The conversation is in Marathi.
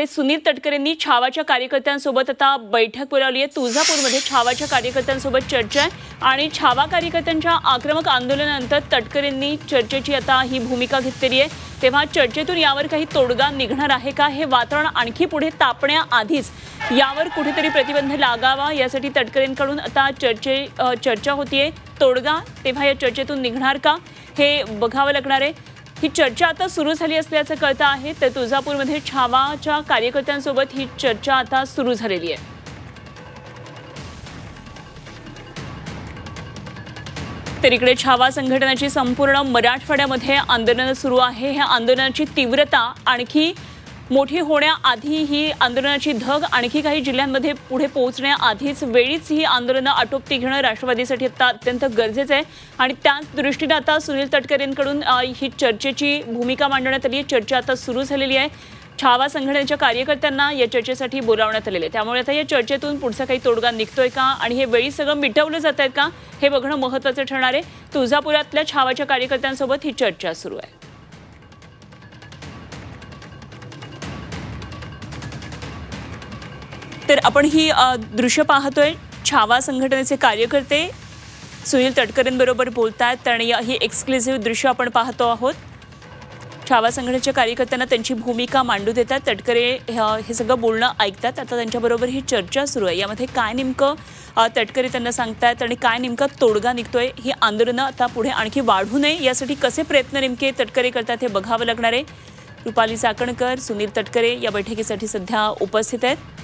सुनील तटकरेंनी छावाच्या कार्यकर्त्यांसोबत आता बैठक बोलावली आहे। तुळजापूरमध्ये छावाच्या कार्यकर्त्यांसोबत चर्चा आहे आणि छावा कार्यकर्त्यांच्या आक्रमक आंदोलनानंतर तटकरेंनी चर्चेची आता ही भूमिका घेतलेली आहे। तेव्हा चर्चेतून यावर काही तोडगा निघणार आहे का, हे वातावरण आणखी पुढे तापण्याआधीच यावर कुठेतरी प्रतिबंध लागावा यासाठी तटकरेंकडून आता चर्चा होतीये। तोडगा तेव्हा या चर्चेतून निघणार का हे बघावं लागणार आहे। ही चर्चा आता सुरू झाली असल्याचं कळतं आहे। तर तुळजापूरमध्ये छावाच्या कार्यकर्त्यांसोबत ही चर्चा आता सुरू झालेली आहे। तर इकडे छावा संघटनेची संपूर्ण मराठवाड्यामध्ये आंदोलन सुरू आहे। ह्या आंदोलनाची तीव्रता आणखी मोठी होण्याआधी, ही आंदोलनाची धग आणखी काही जिल्ह्यांमध्ये पुढे पोहोचण्याआधीच वेळीच ही आंदोलनं आटोपती घेणं राष्ट्रवादीसाठी आता अत्यंत गरजेचं आहे आणि त्याच दृष्टीने आता सुनील तटकरेंकडून ही चर्चेची भूमिका मांडण्यात आली आहे। चर्चा आता सुरू झालेली आहे। छावा संघटनेच्या कार्यकर्त्यांना या चर्चेसाठी बोलावण्यात आलेले आहे। त्यामुळे आता या चर्चेतून पुढचा काही तोडगा निघतोय का आणि हे वेळी सगळं मिटवलं जात आहे का हे बघणं महत्त्वाचं ठरणार आहे। तुळजापुरातल्या छावाच्या कार्यकर्त्यांसोबत ही चर्चा सुरू आहे। तर आपण ही दृश्य पाहतोय। छावा संघटनेचे कार्यकर्ते सुनील तटकरेंबरोबर बोलतात आणि ही एक्सक्लुझिव्ह दृश्य आपण पाहतो आहोत। छावा संघटनेच्या कार्यकर्त्यांना त्यांची भूमिका मांडू देतात। तटकरे हे सगळं बोलणं ऐकतात। आता त्यांच्याबरोबर ही चर्चा सुरू आहे। यामध्ये काय नेमकं तटकरे त्यांना सांगतात आणि काय नेमका तोडगा निघतोय, ही आंदोलनं आता पुढे आणखी वाढू नये यासाठी कसे प्रयत्न नेमके तटकरे करतात हे बघावं लागणार आहे। रुपाली चाकणकर, सुनील तटकरे या बैठकीसाठी सध्या उपस्थित आहेत।